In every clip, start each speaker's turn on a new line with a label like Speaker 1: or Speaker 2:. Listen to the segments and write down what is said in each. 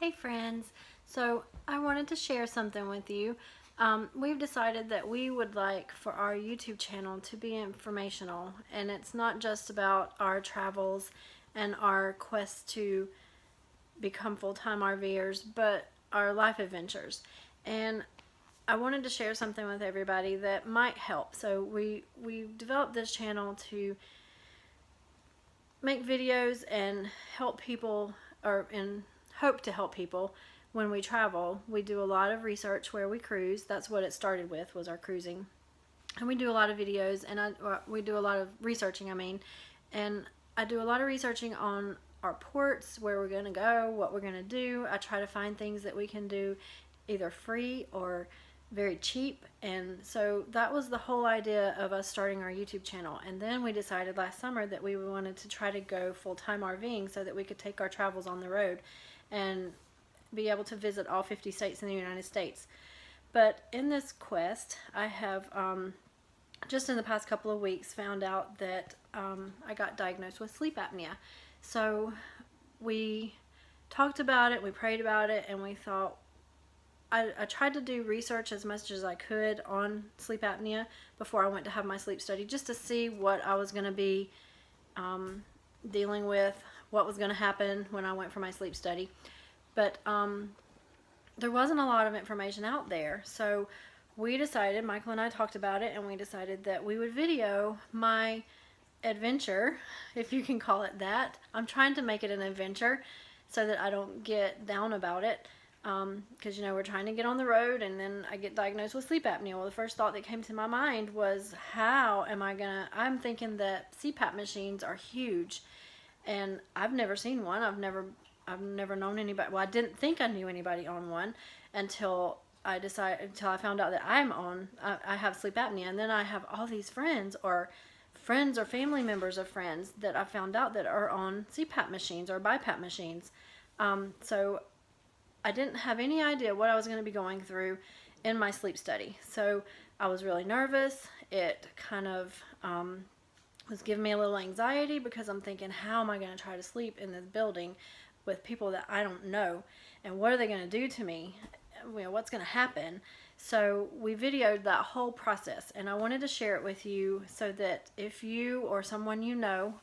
Speaker 1: Hey friends, so I wanted to share something with you. We've decided that we would like for our YouTube channel to be informational, and it's not just about our travels and our quest to become full-time RVers, but our life adventures. And I wanted to share something with everybody that might help. So we developed this channel to make videos and help people, and hope to help people when we travel. We do a lot of research where we cruise. That's what it started with, was our cruising. And we do a lot of videos, and we do a lot of researching, and I do a lot of researching on our ports, where we're going to go, what we're going to do. I try to find things that we can do either free or very cheap, and so that was the whole idea of us starting our YouTube channel. And then we decided last summer that we wanted to try to go full-time RVing so that we could take our travels on the road and be able to visit all 50 states in the United States. But in this quest, I have just in the past couple of weeks found out that I got diagnosed with sleep apnea. So we talked about it, we prayed about it, and we thought, I tried to do research as much as I could on sleep apnea before I went to have my sleep study, just to see what I was going to be dealing with, what was going to happen when I went for my sleep study. But there wasn't a lot of information out there, so we decided, Michael and I talked about it, and we decided that we would video my adventure, if you can call it that. I'm trying to make it an adventure so that I don't get down about it. Because we're trying to get on the road, and then I get diagnosed with sleep apnea. Well, the first thought that came to my mind was, how am I gonna, I'm thinking that CPAP machines are huge, and I've never seen one. I've never known anybody. Well, I didn't think I knew anybody on one until I found out that I have sleep apnea. And then I have all these friends or family members of friends that I found out that are on CPAP machines or BiPAP machines. So I didn't have any idea what I was going to be going through in my sleep study. So I was really nervous. It kind of was giving me a little anxiety, because I'm thinking, how am I going to try to sleep in this building with people that I don't know? And what are they going to do to me? What's going to happen? So we videoed that whole process, and I wanted to share it with you so that if you or someone you know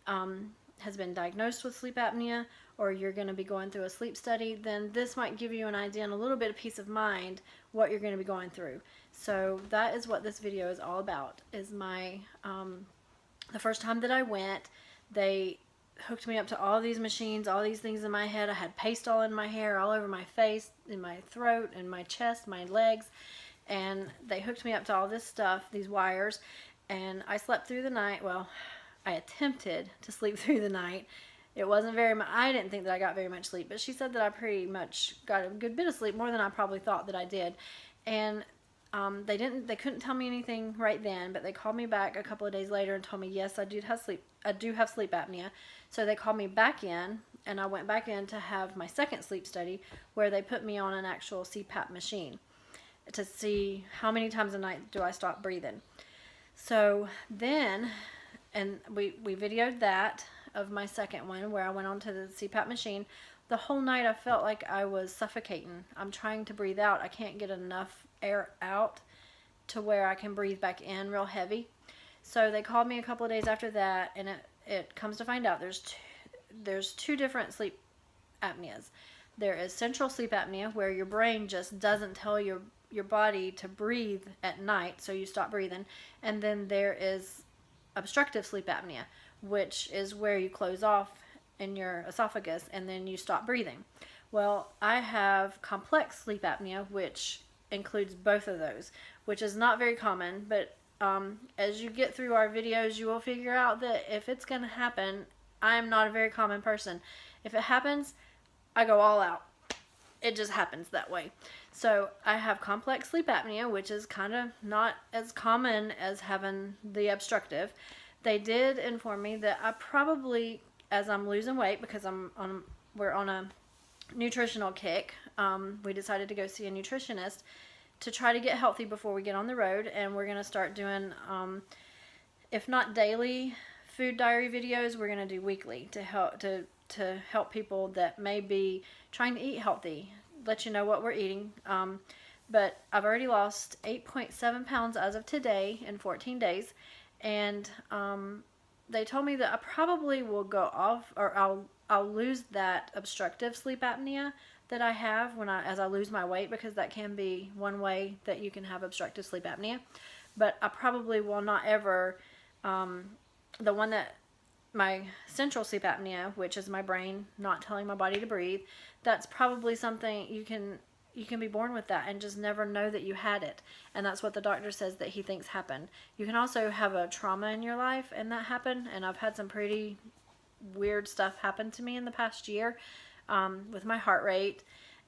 Speaker 1: has been diagnosed with sleep apnea, or you're going to be going through a sleep study, then this might give you an idea and a little bit of peace of mind what you're going to be going through. So that is what this video is all about. Is my the first time that I went, they hooked me up to all these machines, all these things in my head. I had paste all in my hair, all over my face, in my throat, in my chest, my legs, and they hooked me up to all this stuff, these wires, and I slept through the night. Well, I attempted to sleep through the night. It wasn't very much. I didn't think that I got very much sleep, but she said that I pretty much got a good bit of sleep, more than I probably thought that I did. And they couldn't tell me anything right then, but they called me back a couple of days later and told me, yes, I do have sleep apnea. So they called me back in, and I went back in to have my second sleep study, where they put me on an actual CPAP machine to see how many times a night do I stop breathing. So then, and we videoed that of my second one, where I went onto the CPAP machine. The whole night I felt like I was suffocating. I'm trying to breathe out. I can't get enough air out to where I can breathe back in real heavy. So they called me a couple of days after that, and it comes to find out there's two different sleep apneas. There is central sleep apnea, where your brain just doesn't tell your body to breathe at night, so you stop breathing. And then there is obstructive sleep apnea, which is where you close off in your esophagus and then you stop breathing. Well, I have complex sleep apnea, which includes both of those, which is not very common, but as you get through our videos, you will figure out that if it's going to happen, I am not a very common person. If it happens, I go all out. It just happens that way. So I have complex sleep apnea, which is kind of not as common as having the obstructive. They did inform me that I probably, as I'm losing weight, because we're on a nutritional kick, we decided to go see a nutritionist to try to get healthy before we get on the road. And we're going to start doing, if not daily food diary videos, we're going to do weekly to to help people that may be trying to eat healthy, let you know what we're eating. But I've already lost 8.7 pounds as of today in 14 days. And they told me that I probably will go off, or I'll lose that obstructive sleep apnea that I have as I lose my weight, because that can be one way that you can have obstructive sleep apnea. But I probably will not ever, the one that my central sleep apnea, which is my brain not telling my body to breathe, that's probably something you can be born with that and just never know that you had it. And that's what the doctor says that he thinks happened. You can also have a trauma in your life and that happen. And I've had some pretty weird stuff happen to me in the past year, with my heart rate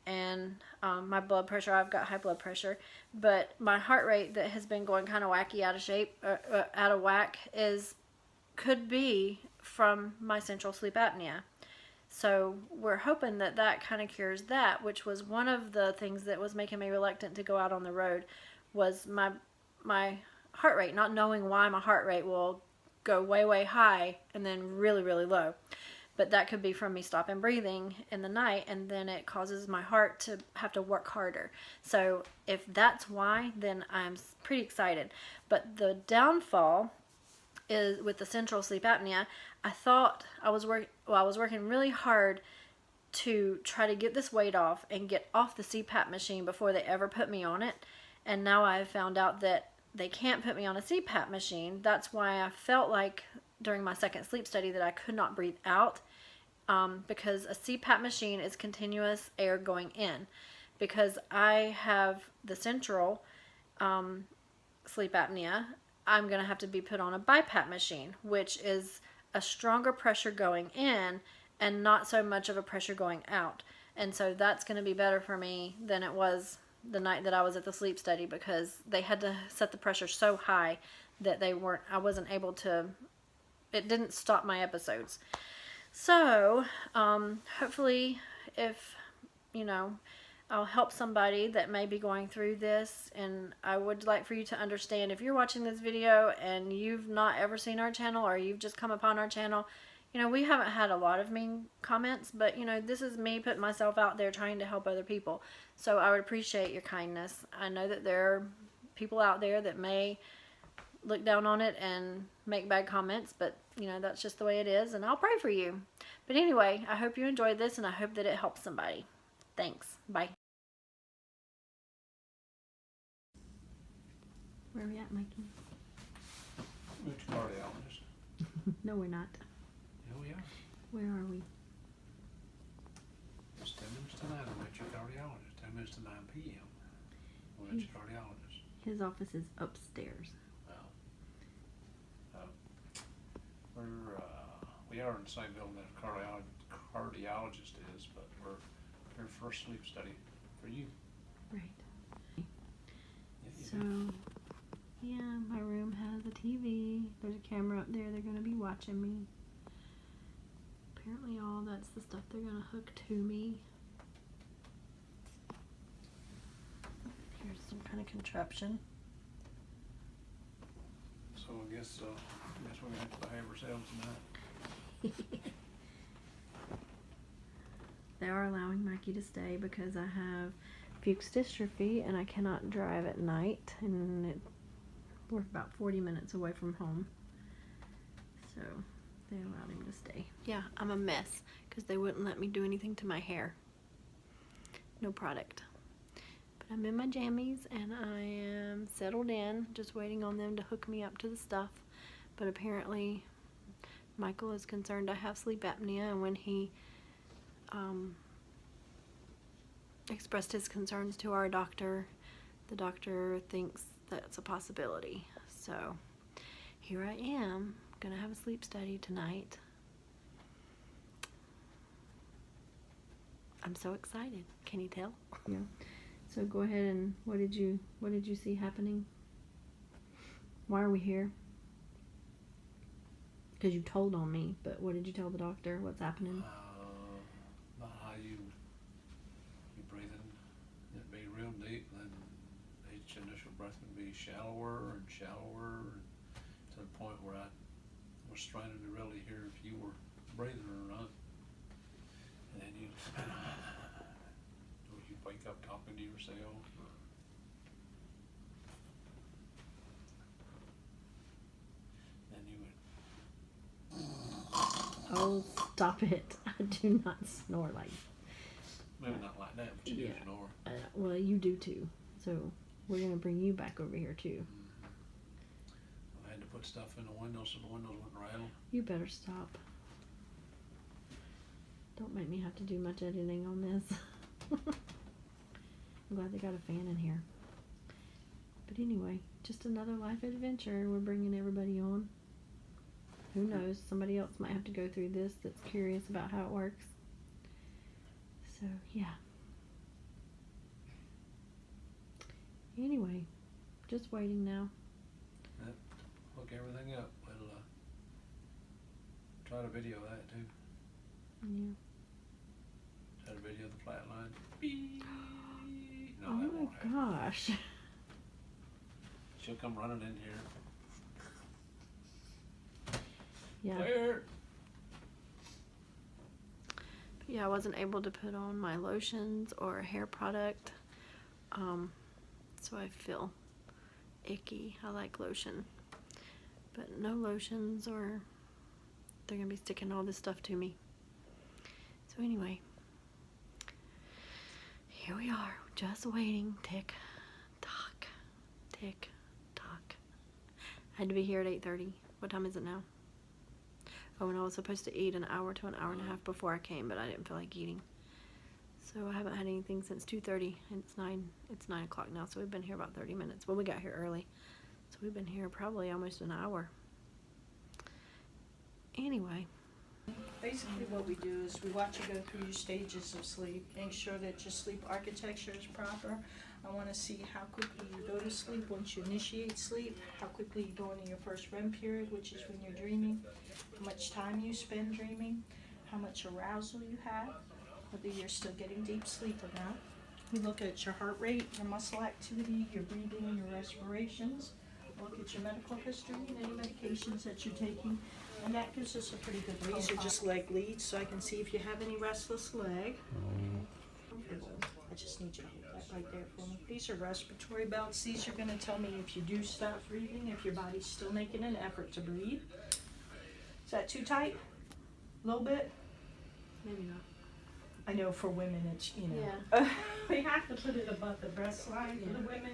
Speaker 1: and my blood pressure. I've got high blood pressure, but my heart rate that has been going kind of wacky, out of shape, out of whack, could be from my central sleep apnea. So we're hoping that that kind of cures that, which was one of the things that was making me reluctant to go out on the road, was my heart rate, not knowing why my heart rate will go way, way high and then really, really low. But that could be from me stopping breathing in the night, and then it causes my heart to have to work harder. So if that's why, then I'm pretty excited. But the downfall is with the central sleep apnea. I thought I was working really hard to try to get this weight off and get off the CPAP machine before they ever put me on it. And now I've found out that they can't put me on a CPAP machine. That's why I felt like during my second sleep study that I could not breathe out, because a CPAP machine is continuous air going in. Because I have the central sleep apnea, I'm going to have to be put on a BiPAP machine, which is a stronger pressure going in and not so much of a pressure going out. And so that's going to be better for me than it was the night that I was at the sleep study, because they had to set the pressure so high that I wasn't able to, it didn't stop my episodes. So, hopefully if, I'll help somebody that may be going through this. And I would like for you to understand, if you're watching this video and you've not ever seen our channel, or you've just come upon our channel, we haven't had a lot of mean comments, but this is me putting myself out there trying to help other people. So I would appreciate your kindness. I know that there are people out there that may look down on it and make bad comments, but that's just the way it is, and I'll pray for you. But anyway, I hope you enjoyed this, and I hope that it helps somebody. Thanks. Bye. Where are we at, Mikey?
Speaker 2: Which cardiologist?
Speaker 1: No, we're not.
Speaker 2: Yeah, we are.
Speaker 1: Where are we?
Speaker 2: It's 10 minutes to 9. I'm at your cardiologist. 10 minutes to 9 p.m. I'm at your cardiologist.
Speaker 1: His office is upstairs.
Speaker 2: Well, we are in the same building that a cardiologist is, but we're here for a sleep study for you.
Speaker 1: Right.
Speaker 2: Yeah,
Speaker 1: So, yeah, my room has a TV. There's a camera up there. They're going to be watching me. Apparently all that's the stuff they're going to hook to me. Here's some kind of contraption.
Speaker 2: So I guess we're going to have to behave ourselves tonight.
Speaker 1: They are allowing Mikey to stay because I have Fuchs dystrophy and I cannot drive at night, and we're about 40 minutes away from home, so they allowed him to stay. Yeah, I'm a mess because they wouldn't let me do anything to my hair. No product. But I'm in my jammies and I am settled in, just waiting on them to hook me up to the stuff. But apparently Michael is concerned I have sleep apnea, and when he expressed his concerns to our doctor, the doctor thinks that's a possibility. So here I am, gonna have a sleep study tonight. I'm so excited. Can you tell? Yeah. So go ahead, and what did you see happening? Why are we here? Because you told on me, but what did you tell the doctor? What's happening?
Speaker 2: About how you breathe in, it'd be real deep, and then each initial breath would be shallower and shallower, to the point where I was straining to really hear if you were breathing or not. talking to yourself. Then you would,
Speaker 1: Oh, stop it. I do not snore like
Speaker 2: maybe not like that, but you do
Speaker 1: Yeah.
Speaker 2: snore.
Speaker 1: well, you do too. So we're going to bring you back over here too.
Speaker 2: I had to put stuff in the windows so the windows wouldn't rattle.
Speaker 1: You better stop. Don't make me have to do much editing on this. I'm glad they got a fan in here. But anyway, just another life adventure we're bringing everybody on. Who knows? Somebody else might have to go through this that's curious about how it works. So, yeah. Anyway, just waiting now.
Speaker 2: Hook everything up. We'll try to video that too.
Speaker 1: Yeah.
Speaker 2: Try to video the flat line. Beep. No,
Speaker 1: Oh
Speaker 2: that won't happen.
Speaker 1: my gosh.
Speaker 2: She'll come running in here.
Speaker 1: Yeah.
Speaker 2: Where?
Speaker 1: Yeah, I wasn't able to put on my lotions or hair product. So I feel icky. I like lotion. But no lotions, or they're going to be sticking all this stuff to me. So anyway, here we are, just waiting. Tick, tock, tick, tock. I had to be here at 8:30. What time is it now? Oh, and I was supposed to eat an hour to an hour and a half before I came, but I didn't feel like eating. So I haven't had anything since 2:30, and it's 9 o'clock now, so we've been here about 30 minutes. Well, we got here early, so we've been here probably almost an hour. Anyway.
Speaker 3: Basically what we do is we watch you go through your stages of sleep, make sure that your sleep architecture is proper. I want to see how quickly you go to sleep once you initiate sleep, how quickly you go into your first REM period, which is when you're dreaming, how much time you spend dreaming, how much arousal you have, whether you're still getting deep sleep or not. We look at your heart rate, your muscle activity, your breathing, your respirations. Look at your medical history and any medications that you're taking. And that gives us a pretty good profile. These are just leg leads, so I can see if you have any restless leg. I just need you to hold that right there for me. These are respiratory belts. These are going to tell me if you do stop breathing, if your body's still making an effort to breathe. Is that too tight? A little bit?
Speaker 1: Maybe not.
Speaker 3: I know for women it's,
Speaker 1: Yeah.
Speaker 3: we have to put it above the breast line for the women.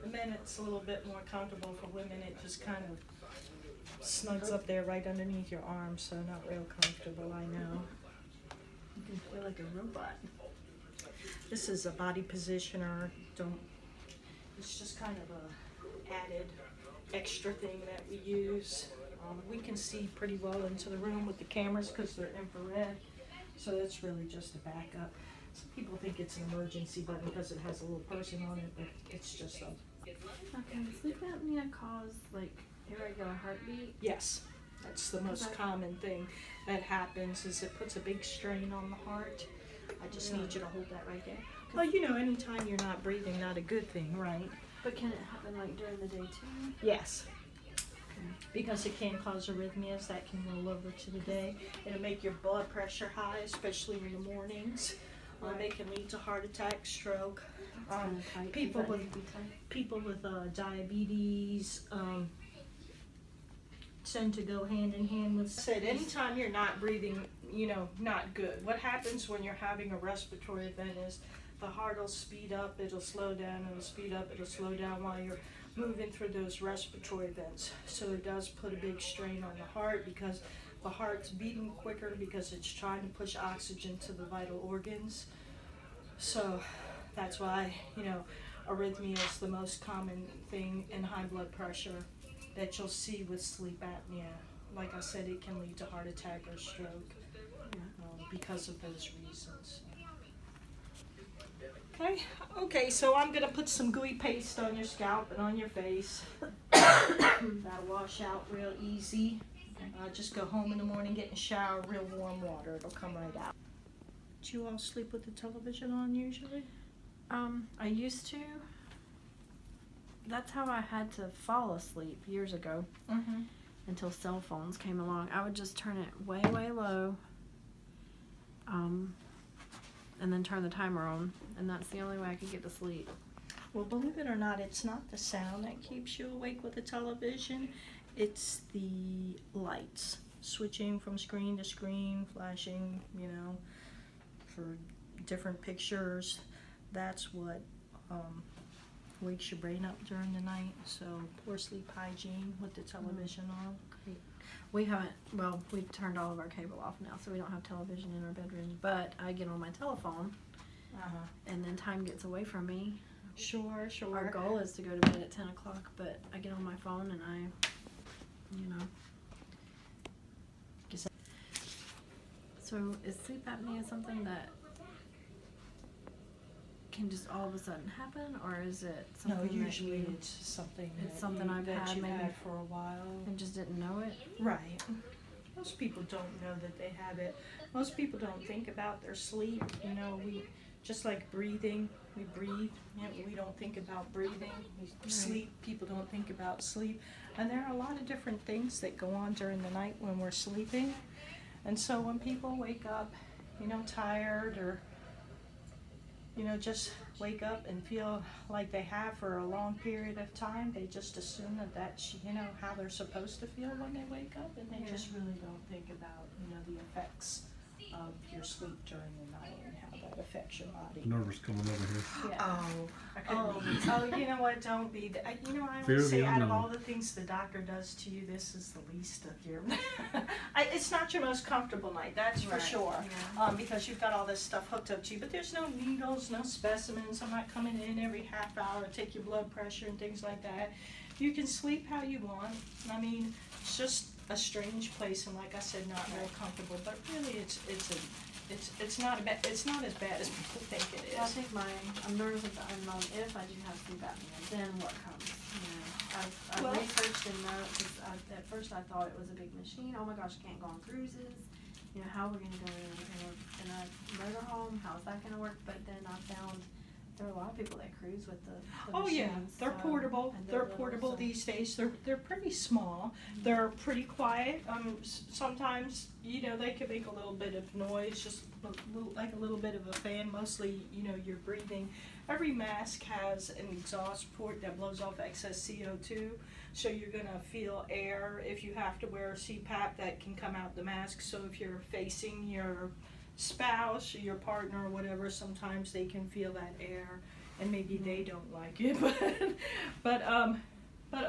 Speaker 3: The men it's a little bit more comfortable. For women it just kind of snugs up there right underneath your arm, so not real comfortable, I know. You can feel like a robot. This is a body positioner. It's just kind of a added extra thing that we use. We can see pretty well into the room with the cameras because they're infrared, so that's really just a backup. Some people think it's an emergency button because it has a little person on it, but it's just a...
Speaker 1: Okay, sleep apnea cause like irregular heartbeat?
Speaker 3: Yes, that's the most common thing that happens is it puts a big strain on the heart. I just need you to hold that right there. Well, you know, anytime you're not breathing, not a good thing, right?
Speaker 1: But can it happen like during the day too?
Speaker 3: Yes. Because it can cause arrhythmias that can roll over to the day. It'll make your blood pressure high, especially in the mornings. It can lead to heart attack, stroke. People with diabetes tend to go hand in hand with. Said anytime you're not breathing, not good. What happens when you're having a respiratory event is the heart will speed up, it'll slow down, it'll speed up, it'll slow down while you're moving through those respiratory events. So it does put a big strain on the heart because the heart's beating quicker because it's trying to push oxygen to the vital organs. So that's why, arrhythmia is the most common thing in high blood pressure that you'll see with sleep apnea. Like I said, it can lead to heart attack or stroke because of those reasons. Okay, so I'm going to put some gooey paste on your scalp and on your face. That'll wash out real easy. Just go home in the morning, get in the shower, real warm water. It'll come right out. Do you all sleep with the television on usually?
Speaker 1: I used to. That's how I had to fall asleep years ago.
Speaker 3: Mm-hmm.
Speaker 1: Until cell phones came along. I would just turn it way, way low. and then turn the timer on, and that's the only way I could get to sleep.
Speaker 3: Well, believe it or not, it's not the sound that keeps you awake with the television, it's the lights. Switching from screen to screen, flashing, you know, for different pictures. That's what wakes your brain up during the night. So poor sleep hygiene with the television on.
Speaker 1: We haven't, well, we've turned all of our cable off now, so we don't have television in our bedrooms, but I get on my telephone, and then time gets away from me.
Speaker 3: Sure.
Speaker 1: Our goal is to go to bed at 10 o'clock, but I get on my phone and I, you know. So is sleep apnea something that can just all of a sudden happen, or is it something
Speaker 3: No, usually
Speaker 1: that
Speaker 3: it's something
Speaker 1: it's something I've
Speaker 3: that
Speaker 1: had
Speaker 3: you've
Speaker 1: maybe
Speaker 3: had for a while.
Speaker 1: and just didn't know it?
Speaker 3: Right. Most people don't know that they have it. Most people don't think about their sleep. You know, we just like breathing. We breathe. You know, we don't think about breathing. We sleep. People don't think about sleep. And there are a lot of different things that go on during the night when we're sleeping. And so when people wake up, you know, tired or, you know, just wake up and feel like they have for a long period of time, they just assume that that's, you know, how they're supposed to feel when they wake up, and they just really don't think about, you know, the effects of your sleep during the night and how that affects your body.
Speaker 4: Nervous coming over here.
Speaker 3: Yeah. You know what? Don't be. You know, I
Speaker 4: Fear
Speaker 3: always
Speaker 4: of
Speaker 3: say,
Speaker 4: the
Speaker 3: out of
Speaker 4: unknown.
Speaker 3: all the things the doctor does to you, this is the least of your. It's not your most comfortable night, that's for
Speaker 1: Right,
Speaker 3: sure.
Speaker 1: yeah.
Speaker 3: Because you've got all this stuff hooked up to you, but there's no needles, no specimens. I'm not coming in every half hour to take your blood pressure and things like that. You can sleep how you want. I mean, it's just a strange place, and like I said, not very comfortable. But really, it's not as bad as people think it
Speaker 1: Well, I
Speaker 3: is.
Speaker 1: think I'm nervous about unknown if I do have sleep apnea, then what comes? You know, I've
Speaker 3: Well-
Speaker 1: researched and know, because at first I thought it was a big machine. Oh my gosh, I can't go on cruises. You know, how are we going to go in a motorhome? How's that going to work? But then I found there are a lot of people that cruise with the
Speaker 3: Oh
Speaker 1: machines.
Speaker 3: yeah, they're
Speaker 1: so-
Speaker 3: portable.
Speaker 1: and
Speaker 3: They're
Speaker 1: little,
Speaker 3: portable
Speaker 1: so-
Speaker 3: these days. They're pretty small. They're pretty quiet. Sometimes you know they can make a little bit of noise, just like a little bit of a fan. Mostly, you know, you're breathing. Every mask has an exhaust port that blows off excess CO2, so you're gonna feel air. If you have to wear a CPAP, that can come out the mask. So if you're facing your spouse or your partner or whatever, sometimes they can feel that air, and maybe they don't like it, but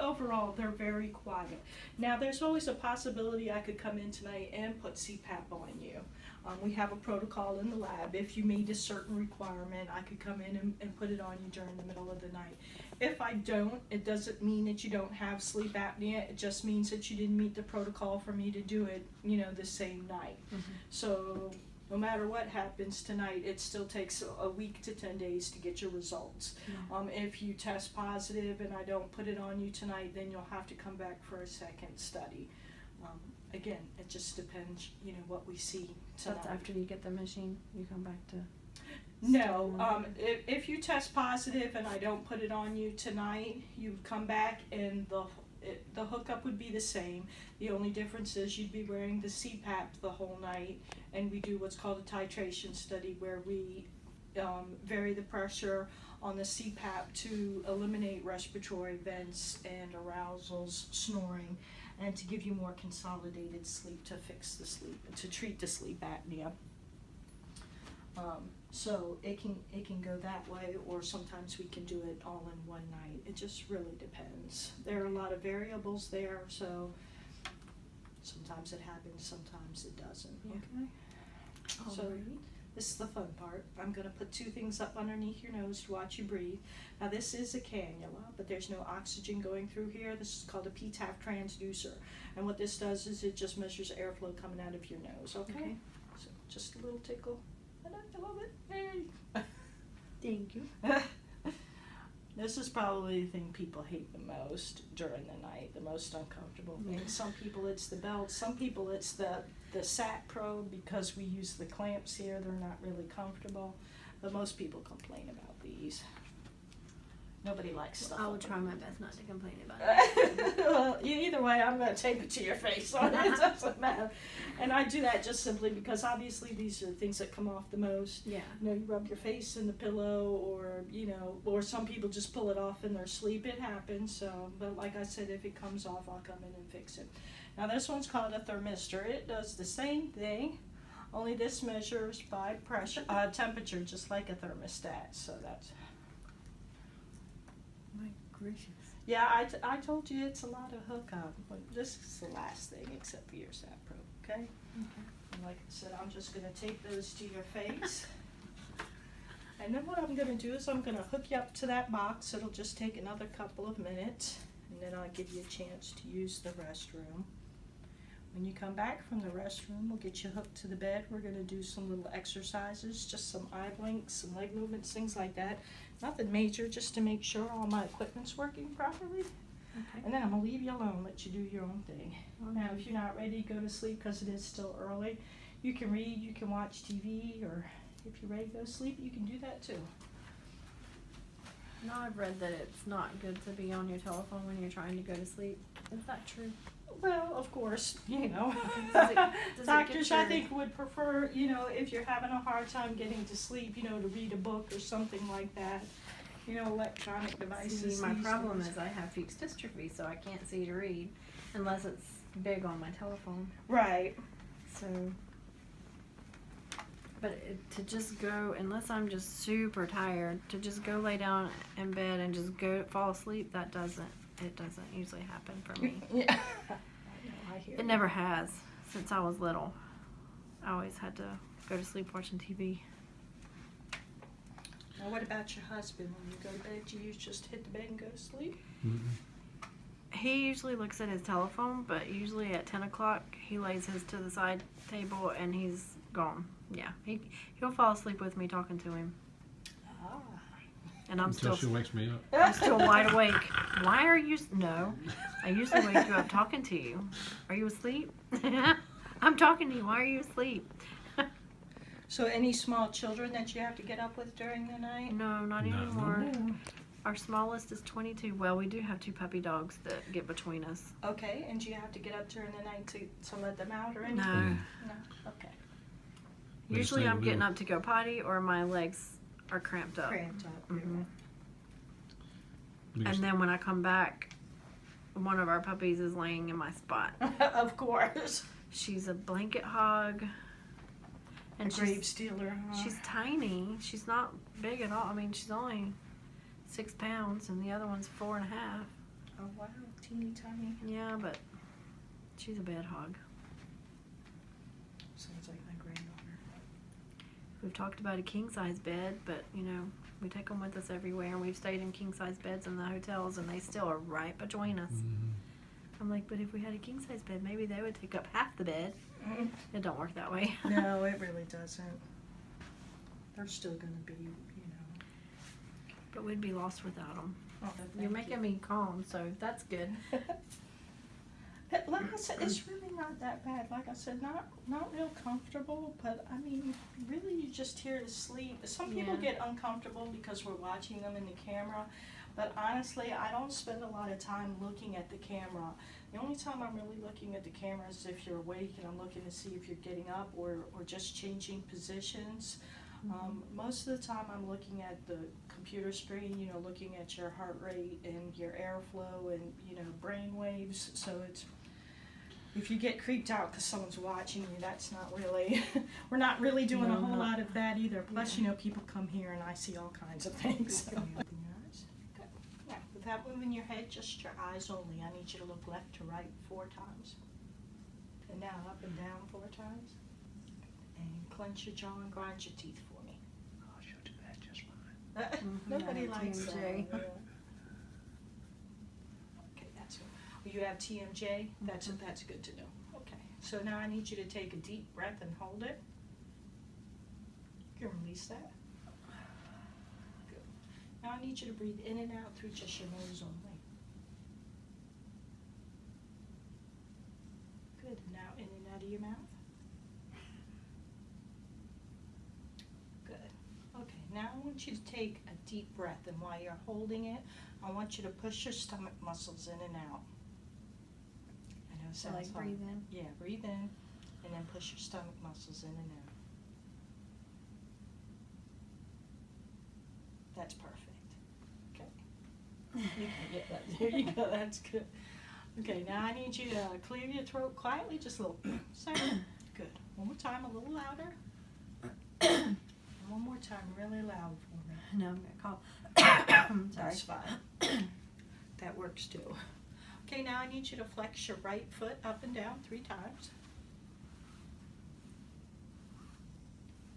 Speaker 3: overall they're very quiet. Now there's always a possibility I could come in tonight and put CPAP on you. We have a protocol in the lab. If you meet a certain requirement, I could come in and put it on you during the middle of the night. If I don't, it doesn't mean that you don't have sleep apnea. It just means that you didn't meet the protocol for me to do it, you know, the same night. So no matter what happens tonight, it still takes a week to 10 days to get your results. If you test positive and I don't put it on you tonight, then you'll have to come back for a second study. Again, it just depends, you know, what we see
Speaker 1: So
Speaker 3: tonight.
Speaker 1: that's after you get the machine, you come back to.
Speaker 3: No, if you test positive and I don't put it on you tonight, you come back and the hookup would be the same. The only difference is you'd be wearing the CPAP the whole night, and we do what's called a titration study where we vary the pressure on the CPAP to eliminate respiratory events and arousals, snoring, and to give you more consolidated sleep to fix the sleep, to treat the sleep apnea. So it can go that way, or sometimes we can do it all in one night. It just really depends. There are a lot of variables there, so sometimes it happens, sometimes it doesn't.
Speaker 1: Yeah.
Speaker 3: Okay. So this is the fun part. I'm gonna put two things up underneath your nose to watch you breathe. Now this is a cannula, but there's no oxygen going through here. This is called a PTAF transducer. And what this does is it just measures airflow coming out of your nose, okay? So just a little tickle. I love it. Hey.
Speaker 1: Thank you.
Speaker 3: This is probably the thing people hate the most during the night, the most uncomfortable thing. Some people it's the belt, some people it's the sat probe, because we use the clamps here, they're not really comfortable. But most people complain about these. Nobody likes stuff.
Speaker 1: I will
Speaker 3: on
Speaker 1: try my best not to complain about it.
Speaker 3: Well, either way, I'm going to tape it to your face, so it doesn't matter. And I do that just simply because obviously these are things that come off the most.
Speaker 1: Yeah.
Speaker 3: You know, you rub your face in the pillow, or you know, or some people just pull it off in their sleep. It happens. So, but like I said, if it comes off, I'll come in and fix it. Now this one's called a thermistor. It does the same thing, only this measures by pressure, temperature, just like a thermostat. So that's.
Speaker 1: My gracious.
Speaker 3: Yeah, I told you it's a lot of hookup. But this is the last thing except for your SAP probe, okay? And like I said, I'm just going to tape those to your face. And then what I'm going to do is I'm going to hook you up to that box. It'll just take another couple of minutes. And then I'll give you a chance to use the restroom. When you come back from the restroom, we'll get you hooked to the bed. We're going to do some little exercises, just some eye blinks, some leg movements, things like that. Nothing major, just to make sure all my equipment's working properly.
Speaker 1: Okay.
Speaker 3: And then I'm going to leave you alone, let you do your own thing. Now, if you're not ready to go to sleep because it is still early, you can read, you can watch TV, or if you're ready to go to sleep, you can do that too.
Speaker 1: No, I've read that it's not good to be on your telephone when you're trying to go to sleep. Is that true?
Speaker 3: Well, of course, you know,
Speaker 1: Does it
Speaker 3: doctors,
Speaker 1: get
Speaker 3: I
Speaker 1: your-
Speaker 3: think, would prefer, you know, if you're having a hard time getting to sleep, you know, to read a book or something like that. You know, electronic devices.
Speaker 1: See, my
Speaker 3: these
Speaker 1: problem
Speaker 3: days.
Speaker 1: is I have fuchs dystrophy, so I can't see to read unless it's big on my telephone.
Speaker 3: Right.
Speaker 1: So, but to just go, unless I'm just super tired, to just go lay down in bed and just go fall asleep, it doesn't usually happen for me.
Speaker 3: Yeah. I hear
Speaker 1: It
Speaker 3: you.
Speaker 1: never has since I was little. I always had to go to sleep watching TV.
Speaker 3: Now, what about your husband? When you go to bed, you just hit the bed and go to sleep?
Speaker 1: He usually looks at his telephone, but usually at 10 o'clock, he lays his to the side table and he's gone. Yeah, he'll fall asleep with me talking to him.
Speaker 3: Ah.
Speaker 1: And I'm
Speaker 2: Until
Speaker 1: still
Speaker 2: she wakes me up.
Speaker 1: I'm still wide awake. Why are you? No, I usually wake you up talking to you. Are you asleep? I'm talking to you. Why are you asleep?
Speaker 3: So any small children that you have to get up with during the night?
Speaker 1: No, not
Speaker 2: No.
Speaker 1: anymore. Our smallest is 22. Well, we do have 2 puppy dogs that get between us.
Speaker 3: Okay, and do you have to get up during the night to let them out or anything?
Speaker 1: No.
Speaker 3: No? Okay.
Speaker 2: They
Speaker 1: Usually
Speaker 2: say
Speaker 1: I'm
Speaker 2: we
Speaker 1: getting
Speaker 2: do.
Speaker 1: up to go potty or my legs are cramped up.
Speaker 3: Cramped up.
Speaker 1: Mhm.
Speaker 2: Because
Speaker 1: And then when I come back, one of our puppies is laying in my spot.
Speaker 3: Of course.
Speaker 1: She's a blanket hog. And
Speaker 3: A grave stealer, huh?
Speaker 1: she's tiny. She's not big at all. I mean, she's only 6 pounds, and the other one's 4.5.
Speaker 3: Oh, wow. Teeny tiny.
Speaker 1: Yeah, but she's a bad hog.
Speaker 3: Sounds like my granddaughter.
Speaker 1: We've talked about a king-size bed, but, you know, we take them with us everywhere, and we've stayed in king-size beds in the hotels, and they still are right between us. I'm like, but if we had a king-size bed, maybe they would take up half the bed. It don't work that way.
Speaker 3: No, it really doesn't. They're still going to be, you know.
Speaker 1: But we'd be lost without them.
Speaker 3: Oh,
Speaker 1: You're making me calm, so that's good.
Speaker 3: Like I said, it's really not that bad. Like I said, not real comfortable, but I mean, really, you're just here to sleep. Some people
Speaker 1: Yeah.
Speaker 3: get uncomfortable because we're watching them in the camera, but honestly, I don't spend a lot of time looking at the camera. The only time I'm really looking at the camera is if you're awake and I'm looking to see if you're getting up or just changing positions. Most of the time I'm looking at the computer screen, you know, looking at your heart rate and your airflow and, you know, brain waves. So it's, if you get creeped out because someone's watching you, that's not really, we're not really doing
Speaker 1: No,
Speaker 3: a whole
Speaker 1: not-
Speaker 3: lot of that either. Plus,
Speaker 1: Yeah.
Speaker 3: you know, people come here and I see all kinds of things. So. Good. Yeah, without moving your head, just your eyes only. I need you to look left to right 4 times. And now up and down 4 times. And clench your jaw and grind your teeth for me.
Speaker 2: Oh, she'll do that just fine.
Speaker 3: Nobody
Speaker 1: Yeah,
Speaker 3: likes that.
Speaker 1: TMJ.
Speaker 3: Yeah. Okay, that's good. Well, you have TMJ? That's good to know. Okay. So now I need you to take a deep breath and hold it. You can release that. Good. Now I need you to breathe in and out through just your nose only. Good. Now in and out of your mouth. Good. Okay, now I want want you to take a deep breath, and while you're holding it, I want you to push your stomach muscles in and out. I know it
Speaker 1: So
Speaker 3: sounds
Speaker 1: like
Speaker 3: hard.
Speaker 1: breathe in.
Speaker 3: Yeah, breathe in, and then push your stomach muscles in and out. That's perfect. Okay. You can get that. There you go. That's good. Okay, now I need you to clear your throat quietly, just a little. Sound. Good. One more time, a little louder. And one more time, really loud for me.
Speaker 1: No, I'm gonna call. Sorry.
Speaker 3: That's fine. That works too. Okay, now I need you to flex your right foot up and down 3 times.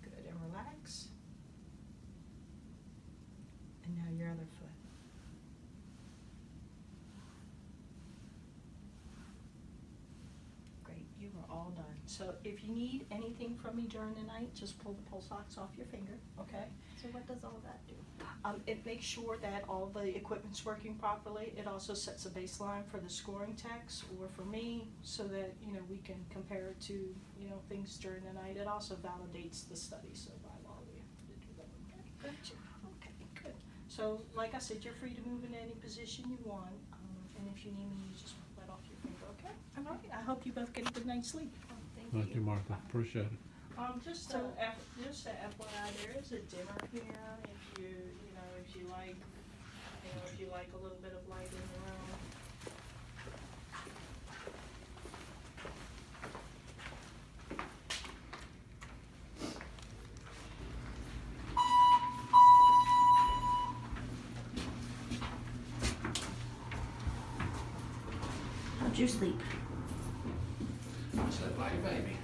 Speaker 3: Good, and relax. And now your other foot. Great, you are all done. So if you need anything from me during the night, just pull the pulse ox off your finger, okay?
Speaker 1: So what does all that do?
Speaker 3: It makes sure that all the equipment's working properly. It also sets a baseline for the scoring techs or for me, so that, you know, we can compare it to, you know, things during the night. It also validates the study, so by law we have to do that. Okay?
Speaker 1: Gotcha.
Speaker 3: Okay, good. So, like I said, you're free to move in any position you want, and if you need me, you just let off your finger, okay? All right, I hope you both get a good night's sleep.
Speaker 1: Oh,
Speaker 2: Thank you, Martha, appreciate it.
Speaker 3: Just
Speaker 1: So-
Speaker 3: just a FYI, there is a dimmer here if you, you know, if you like, if you like a little bit of light in the room.
Speaker 1: How'd you sleep?
Speaker 2: Slept like a baby.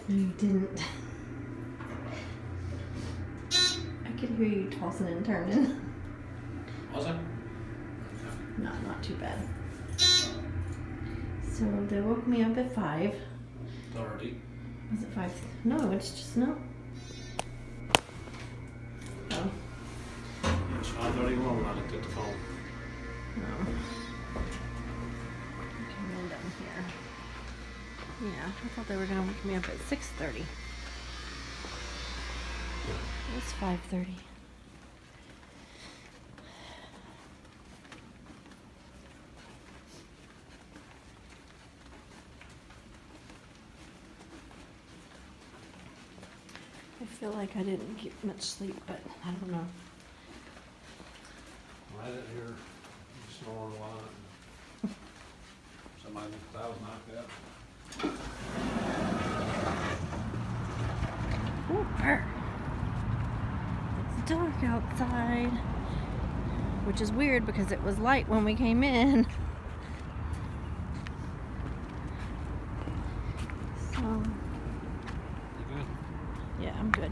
Speaker 1: No, you didn't. I could hear you tossing and turning.
Speaker 2: Was it?
Speaker 1: No, not too bad. So they woke me up at 5.
Speaker 2: 30.
Speaker 1: Was it 5? No, it's just no. Oh,
Speaker 2: It's 5:31 when I looked at the phone.
Speaker 1: no. Okay, I'm done here. Yeah, I thought they were gonna wake me up at 6:30. It's 5:30. I feel like I didn't get much sleep, but I don't know.
Speaker 2: I didn't hear you snoring a lot. Somebody thought I was knocked out.
Speaker 1: Ooh, burr. It's dark outside, which is weird because it was light when we came in. So,
Speaker 2: You good?
Speaker 1: yeah, I'm good.